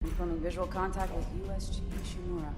Confirming visual contact with USG Ishimura.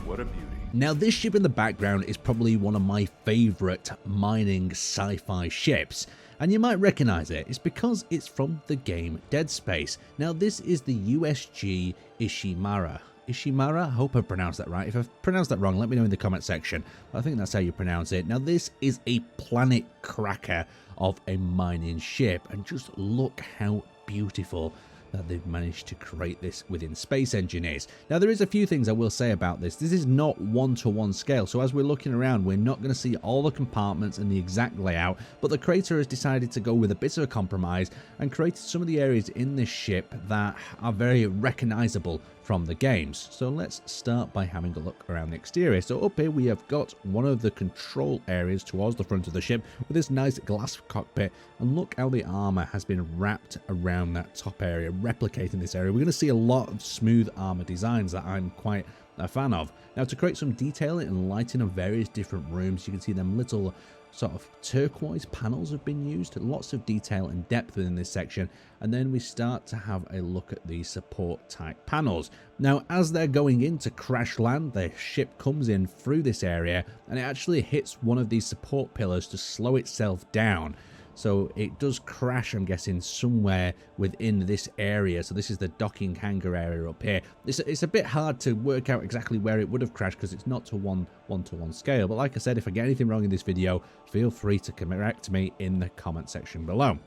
What a beauty. Now, this ship in the background is probably one of my favourite mining sci-fi ships, and you might recognise it. It's because it's from the game Dead Space. Now, this is the USG Ishimura. Ishimura? I hope I pronounced that right. If I've pronounced that wrong, let me know in the comment section. I think that's how you pronounce it. Now, this is a planet cracker of a mining ship, and just look how beautiful that they've managed to create this within Space Engineers. Now, there is a few things I will say about this. This is not one-to-one scale, so as we're looking around, we're not going to see all the compartments and the exact layout, but the creator has decided to go with a bit of a compromise and created some of the areas in this ship that are very recognizable from the games. So let's start by having a look around the exterior. So up here we have got one of the control areas towards the front of the ship with this nice glass cockpit, and look how the armor has been wrapped around that top area, replicating this area. We're going to see a lot of smooth armor designs that I'm quite a fan of. Now, to create some detailing and lighting of various different rooms, you can see them little sort of turquoise panels have been used. Lots of detail and depth within this section. And then we start to have a look at the support type panels. Now, as they're going in to crash land, the ship comes in through this area and it actually hits one of these support pillars to slow itself down. So it does crash, I'm guessing, somewhere within this area. So this is the docking hangar area up here. It's a bit hard to work out exactly where it would have crashed because it's not to one-to-one scale. But like I said, if I get anything wrong in this video, feel free to correct me in the comment section below.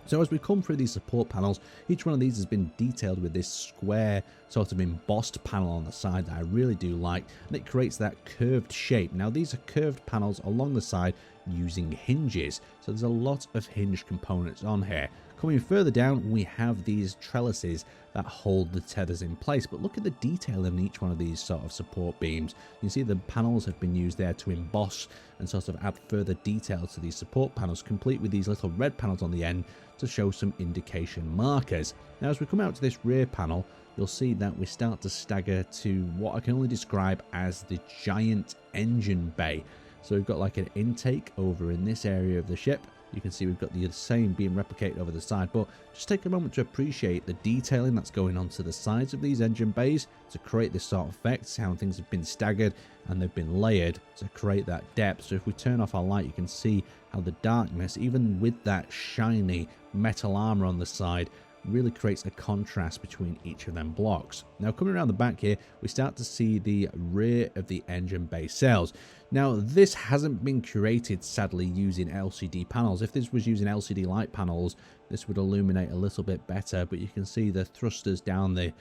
So as we come through these support panels, each one of these has been detailed with this square sort of embossed panel on the side that I really do like, and it creates that curved shape. Now, these are curved panels along the side using hinges, so there's a lot of hinge components on here. Coming further down, we have these trellises that hold the tethers in place, but look at the detail in each one of these sort of support beams. You can see the panels have been used there to emboss and sort of add further detail to these support panels, complete with these little red panels on the end to show some indication markers. Now, as we come out to this rear panel, you'll see that we start to stagger to what I can only describe as the giant engine bay. So we've got like an intake over in this area of the ship. You can see we've got the same being replicated over the side, but just take a moment to appreciate the detailing that's going on to the sides of these engine bays to create this sort of effect, how things have been staggered and they've been layered to create that depth. So if we turn off our light, you can see how the darkness, even with that shiny metal armor on the side, really creates a contrast between each of them blocks. Now, coming around the back here, we start to see the rear of the engine bay cells. Now, this hasn't been curated, sadly, using LCD panels. If this was using LCD light panels, this would illuminate a little bit better, but you can see the thrusters down the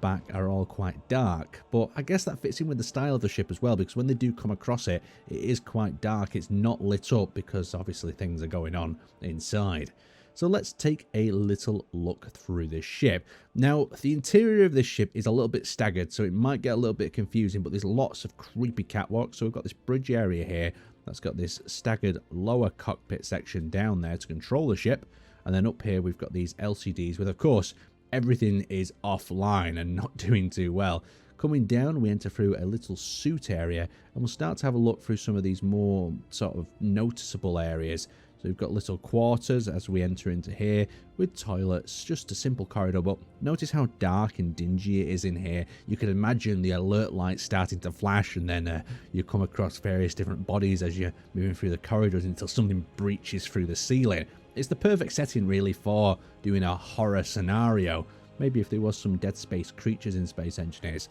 back are all quite dark. But I guess that fits in with the style of the ship as well, because when they do come across it, it is quite dark. It's not lit up because obviously things are going on inside. So let's take a little look through this ship. Now, the interior of this ship is a little bit staggered, so it might get a little bit confusing, but there's lots of creepy catwalks. So we've got this bridge area here that's got this staggered lower cockpit section down there to control the ship. And then up here, we've got these LCDs with, of course, everything is offline and not doing too well. Coming down, we enter through a little suit area, and we'll start to have a look through some of these more sort of noticeable areas. So we've got little quarters as we enter into here with toilets, just a simple corridor, but notice how dark and dingy it is in here. You can imagine the alert lights starting to flash, and then you come across various different bodies as you're moving through the corridors until something breaches through the ceiling. It's the perfect setting really for doing a horror scenario, maybe if there was some Dead Space creatures in Space Engineers.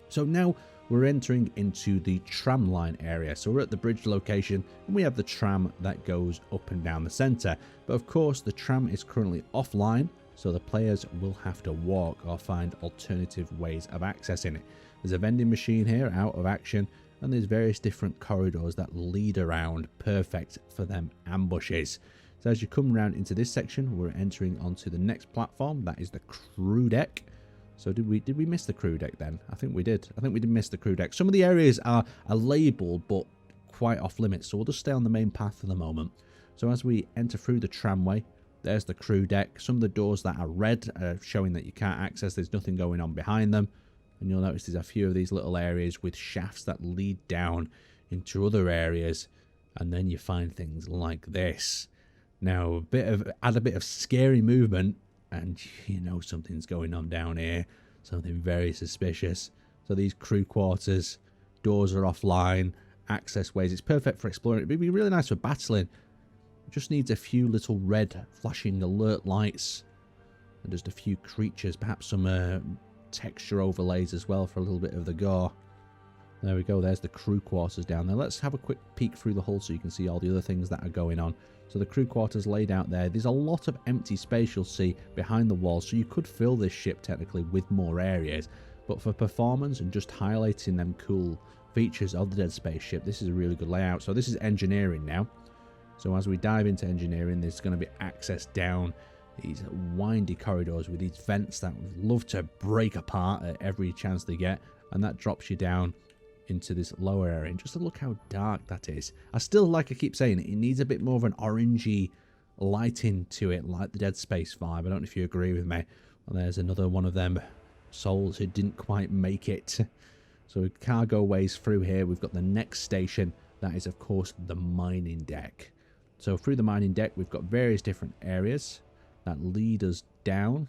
So now we're entering into the tram line area. So we're at the bridge location and we have the tram that goes up and down the center. But of course the tram is currently offline, so the players will have to walk or find alternative ways of accessing it. There's a vending machine here out of action, and there's various different corridors that lead around, perfect for them ambushes. So as you come around into this section, we're entering onto the next platform. That is the crew deck. So did we miss the crew deck then? I think we did. I think we did miss the crew deck. Some of the areas are labelled but quite off limits, so we'll just stay on the main path for the moment. So as we enter through the tramway, there's the crew deck. Some of the doors that are red are showing that you can't access. There's nothing going on behind them. And you'll notice there's a few of these little areas with shafts that lead down into other areas. And then you find things like this. Now, add a bit of scary movement and you know something's going on down here. Something very suspicious. So these crew quarters, doors are offline, access ways. It's perfect for exploring. It'd be really nice for battling. It just needs a few little red flashing alert lights. And just a few creatures. Perhaps some texture overlays as well for a little bit of the gore. There we go. There's the crew quarters down there. Let's have a quick peek through the hull so you can see all the other things that are going on. So the crew quarters laid out there. There's a lot of empty space you'll see behind the walls. So you could fill this ship technically with more areas. But for performance and just highlighting them cool features of the Dead Space ship, this is a really good layout. So this is engineering now. So as we dive into engineering, there's going to be access down these windy corridors with these vents that would love to break apart at every chance they get. And that drops you down into this lower area. And just look how dark that is. I still, like I keep saying, it needs a bit more of an orangey lighting to it, like the Dead Space vibe. I don't know if you agree with me. Well, there's another one of them souls who didn't quite make it. So cargo ways through here. We've got the next station. That is, of course, the mining deck. So through the mining deck, we've got various different areas that lead us down.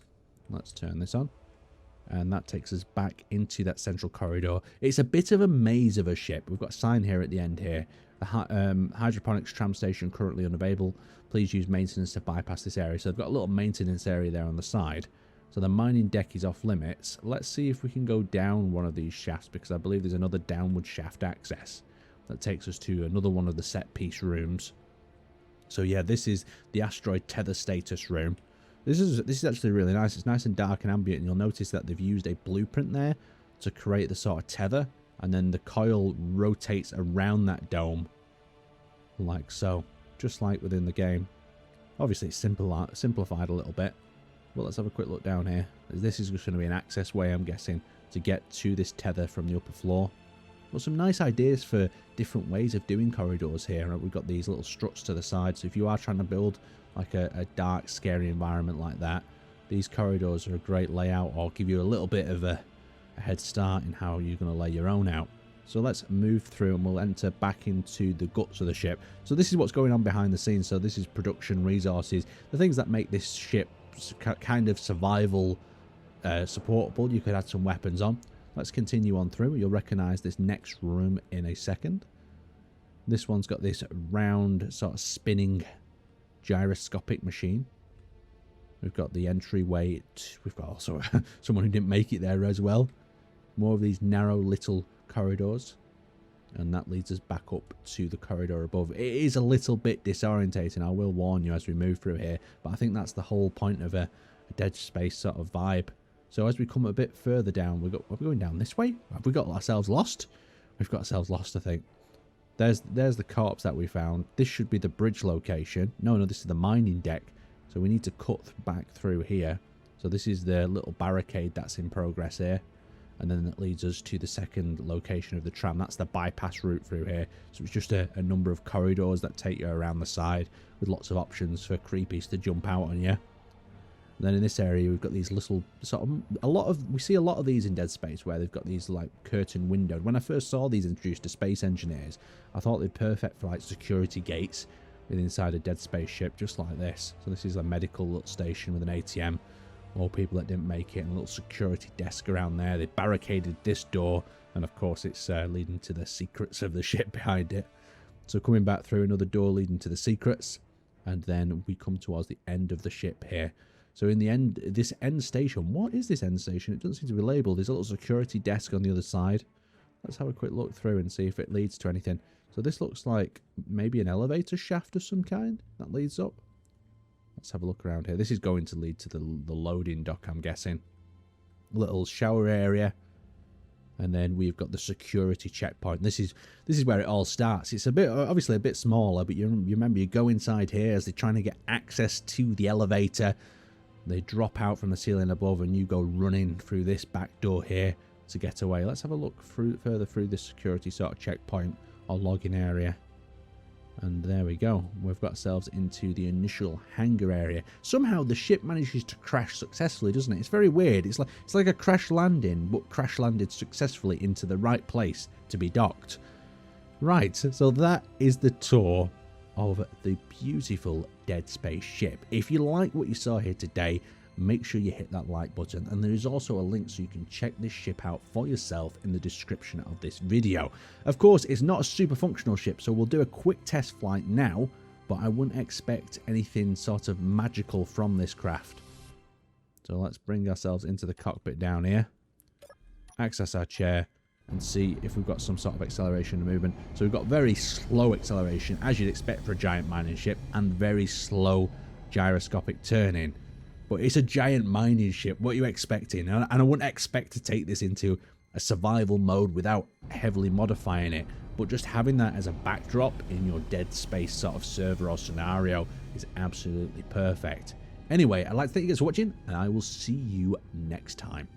Let's turn this on. And that takes us back into that central corridor. It's a bit of a maze of a ship. We've got a sign here at the end here. The hydroponics tram station currently unavailable. Please use maintenance to bypass this area. So they've got a little maintenance area there on the side. So the mining deck is off limits. Let's see if we can go down one of these shafts, because I believe there's another downward shaft access that takes us to another one of the set piece rooms. So yeah, this is the asteroid tether status room. This is actually really nice. It's nice and dark and ambient, and you'll notice that they've used a blueprint there to create the sort of tether, and then the coil rotates around that dome like so, just like within the game. Obviously it's simplified a little bit, but let's have a quick look down here. This is just going to be an access way, I'm guessing, to get to this tether from the upper floor. But some nice ideas for different ways of doing corridors here. We've got these little struts to the side, so if you are trying to build like a dark, scary environment like that, these corridors are a great layout, or give you a little bit of a head start in how you're going to lay your own out. So let's move through and we'll enter back into the guts of the ship. So this is what's going on behind the scenes. So this is production resources, the things that make this ship kind of survival supportable. You could add some weapons on. Let's continue on through. You'll recognize this next room in a second. This one's got this round sort of spinning gyroscopic machine. We've got the entryway. We've got also someone who didn't make it there as well. More of these narrow little corridors, and that leads us back up to the corridor above. It is a little bit disorientating, I will warn you, as we move through here, but I think that's the whole point of a Dead Space sort of vibe. So as we come a bit further down, are we going down this way? Have we got ourselves lost? We've got ourselves lost, I think. There's the corpse that we found. This should be the bridge location. No, this is the mining deck. So we need to cut back through here. So this is the little barricade that's in progress here. And then that leads us to the second location of the tram. That's the bypass route through here. So it's just a number of corridors that take you around the side with lots of options for creepies to jump out on you. And then in this area, we've got these little sort of, we see a lot of these in Dead Space where they've got these like curtain windows. When I first saw these introduced to Space Engineers, I thought they'd be perfect for like security gates inside a Dead Space ship, just like this. So this is a medical little station with an ATM. More people that didn't make it, and a little security desk around there. They barricaded this door, and of course it's leading to the secrets of the ship behind it. So coming back through another door leading to the secrets, and then we come towards the end of the ship here. So in the end, this end station, what is this end station? It doesn't seem to be labelled. There's a little security desk on the other side. Let's have a quick look through and see if it leads to anything. So this looks like maybe an elevator shaft of some kind that leads up. Let's have a look around here. This is going to lead to the loading dock, I'm guessing. Little shower area. And then we've got the security checkpoint. This is where it all starts. It's a bit, obviously a bit smaller, but you remember you go inside here as they're trying to get access to the elevator. They drop out from the ceiling above and you go running through this back door here to get away. Let's have a look further through this security sort of checkpoint or login area. And there we go. We've got ourselves into the initial hangar area. Somehow the ship manages to crash successfully, doesn't it? It's very weird. It's like a crash landing, but crash landed successfully into the right place to be docked. Right, so that is the tour of the beautiful Dead Space ship. If you like what you saw here today, make sure you hit that like button, and there is also a link so you can check this ship out for yourself in the description of this video. Of course, it's not a super functional ship, so we'll do a quick test flight now, but I wouldn't expect anything sort of magical from this craft. So let's bring ourselves into the cockpit down here, access our chair, and see if we've got some sort of acceleration and movement. So we've got very slow acceleration, as you'd expect for a giant mining ship, and very slow gyroscopic turning. But it's a giant mining ship, what are you expecting? And I wouldn't expect to take this into a survival mode without heavily modifying it, but just having that as a backdrop in your dead space sort of server or scenario is absolutely perfect. Anyway, I'd like to thank you guys for watching, and I will see you next time.